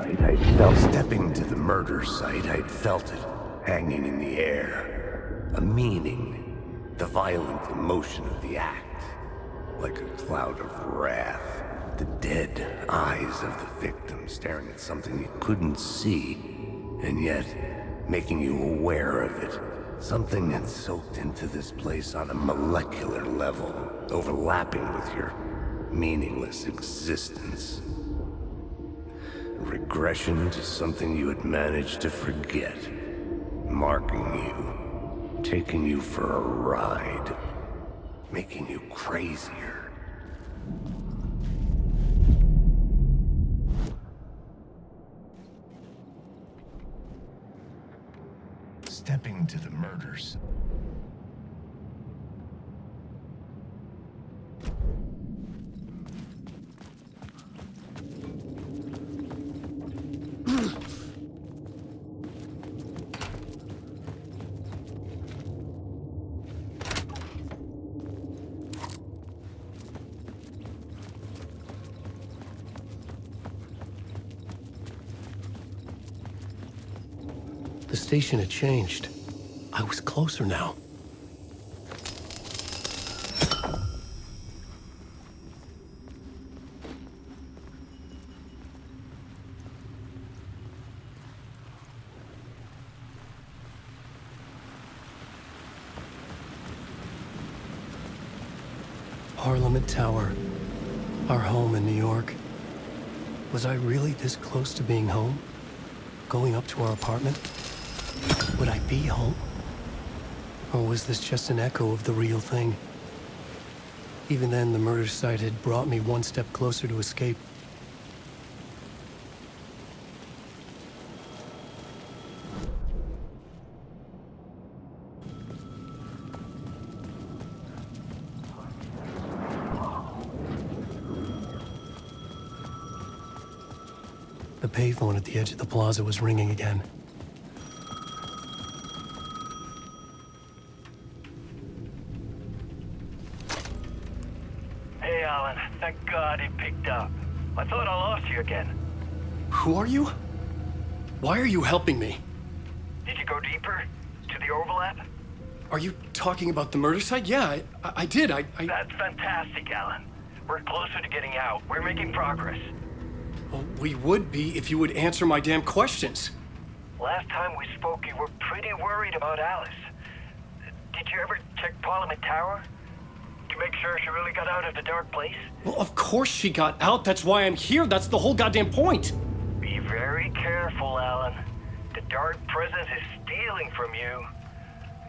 site, I'd felt stepping to the murder site, I'd felt it hanging in the air. A meaning, the violent emotion of the act. Like a cloud of wrath. The dead eyes of the victim staring at something you couldn't see, and yet making you aware of it. Something had soaked into this place on a molecular level, overlapping with your meaningless existence. Regression to something you had managed to forget. Marking you, taking you for a ride, making you crazier. Stepping to the murders. The station had changed. I was closer now. Parliament Tower. Our home in New York. Was I really this close to being home? Going up to our apartment? Would I be home? Or was this just an echo of the real thing? Even then, the murder site had brought me one step closer to escape. The payphone at the edge of the plaza was ringing again. Hey, Alan. Thank God he picked up. I thought I lost you again. Who are you? Why are you helping me? Did you go deeper? To the overlap? Are you talking about the murder site? Yeah, I did. That's fantastic, Alan. We're closer to getting out. We're making progress. Well, we would be if you would answer my damn questions. Last time we spoke, you were pretty worried about Alice. Did you ever check Parliament Tower? To make sure she really got out of the dark place? Well, of course she got out. That's why I'm here. That's the whole goddamn point. Be very careful, Alan. The dark presence is stealing from you.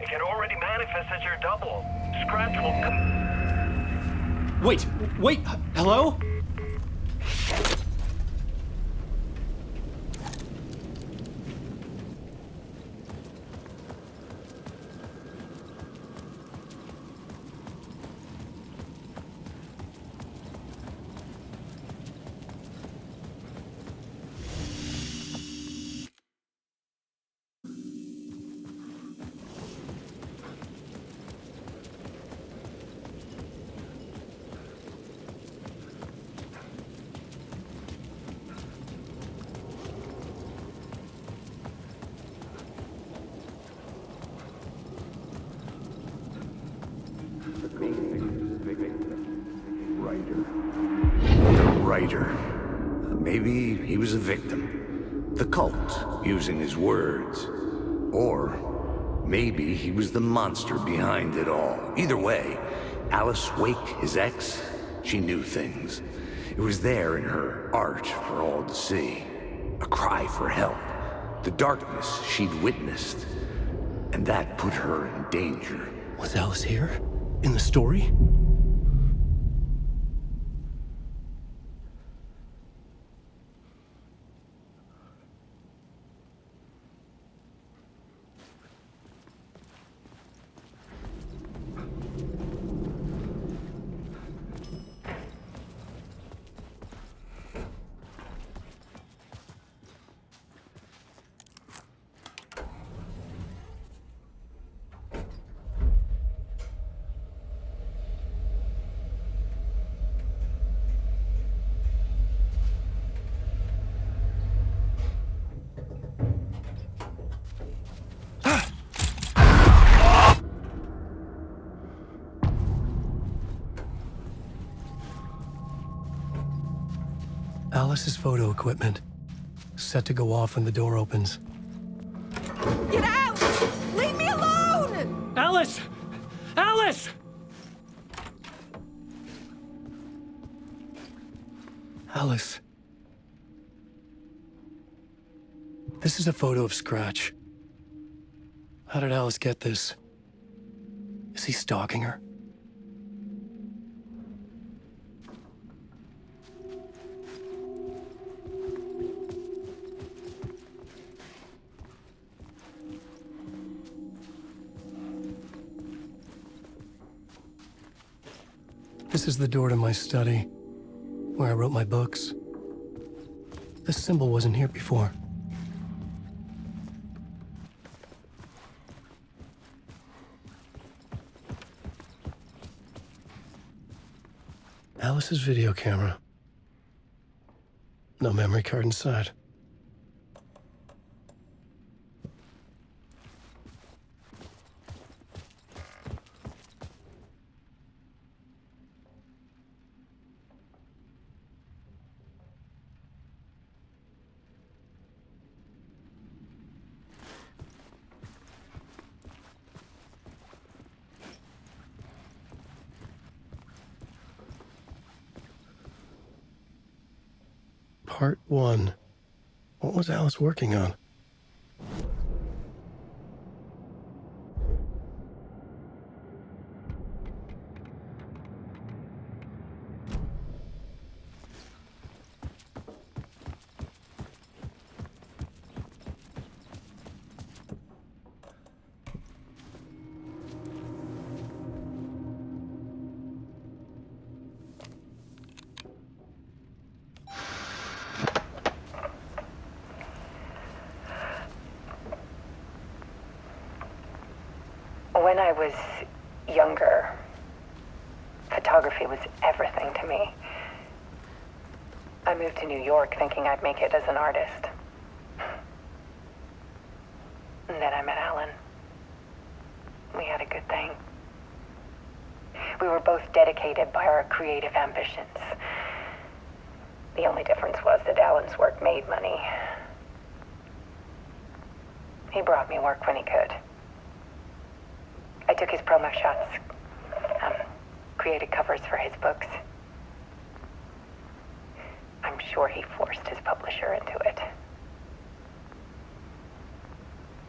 It can already manifest as your double. Scratch will come... Wait, hello? The writer. Maybe he was a victim. The cult, using his words. Or maybe he was the monster behind it all. Either way, Alice Wake, his ex, she knew things. It was there in her art for all to see. A cry for help. The darkness she'd witnessed. And that put her in danger. Was Alice here? In the story? Alice's photo equipment, set to go off when the door opens. Get out! Leave me alone! Alice! Alice! Alice. This is a photo of Scratch. How did Alice get this? Is he stalking her? This is the door to my study, where I wrote my books. This symbol wasn't here before. Alice's video camera. No memory card inside. Part 1. What was Alice working on? When I was younger, photography was everything to me. I moved to New York thinking I'd make it as an artist. And then I met Alan. We had a good thing. We were both dedicated by our creative ambitions. The only difference was that Alan's work made money. He brought me work when he could. I took his promo shots, created covers for his books. I'm sure he forced his publisher into it.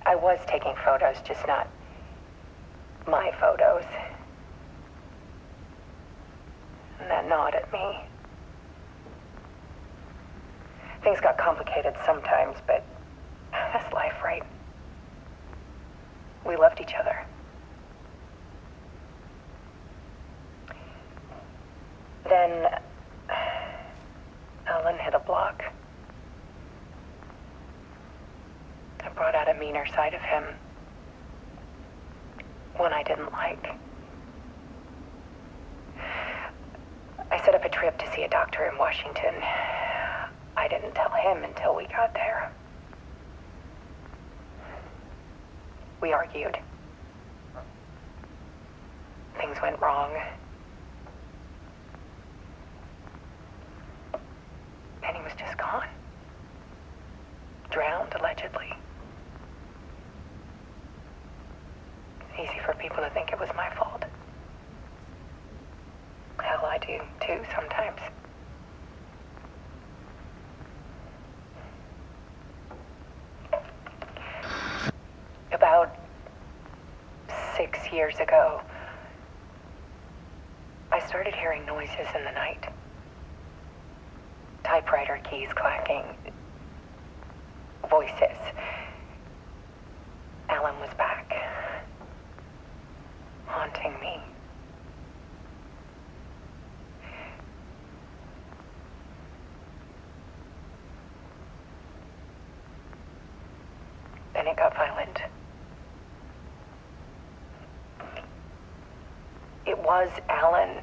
I was taking photos, just not my photos. And that gnawed at me. Things got complicated sometimes, but that's life, right? We loved each other. Then Alan hit a block. I brought out a meaner side of him. One I didn't like. I set up a trip to see a doctor in Washington. I didn't tell him until we got there. We argued. Things went wrong. And he was just gone. Drowned, allegedly. It's easy for people to think it was my fault. Hell, I do too sometimes. About 6 years ago, I started hearing noises in the night. Typewriter keys clacking. Voices. Alan was back. Haunting me. Then it got violent. It was Alan.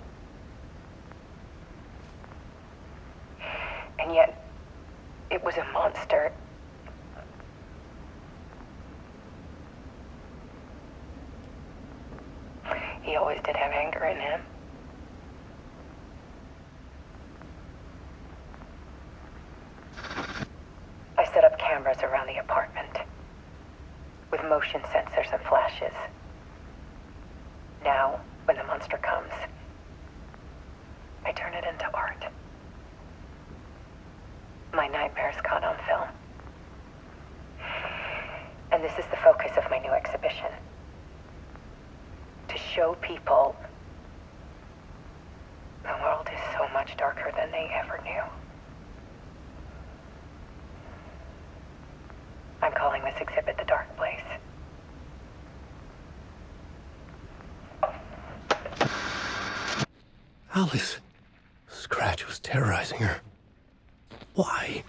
And yet, it was a monster. He always did have anger in him. cameras around the apartment, with motion sensors and flashes. Now, when the monster comes, I turn it into art. My nightmares caught on film. And this is the focus of my new exhibition. To show people the world is so much darker than they ever knew. I'm calling this exhibit The Dark Place. Alice. Scratch was terrorizing her. Why?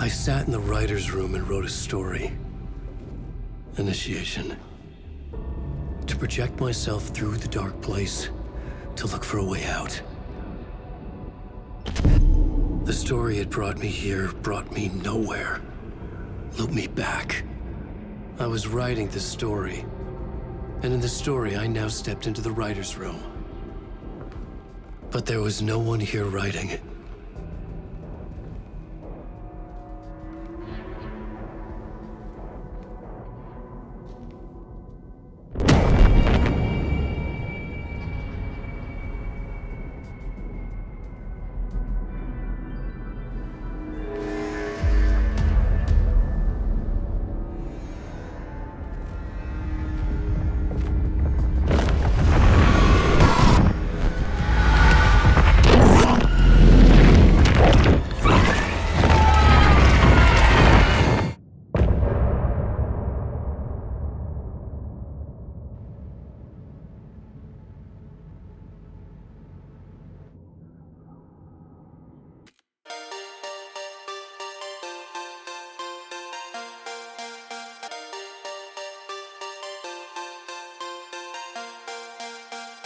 I sat in the writer's room and wrote a story. Initiation. To project myself through the dark place, to look for a way out. The story had brought me here, brought me nowhere. Looped me back. I was writing the story. And in the story, I now stepped into the writer's room. But there was no one here writing it.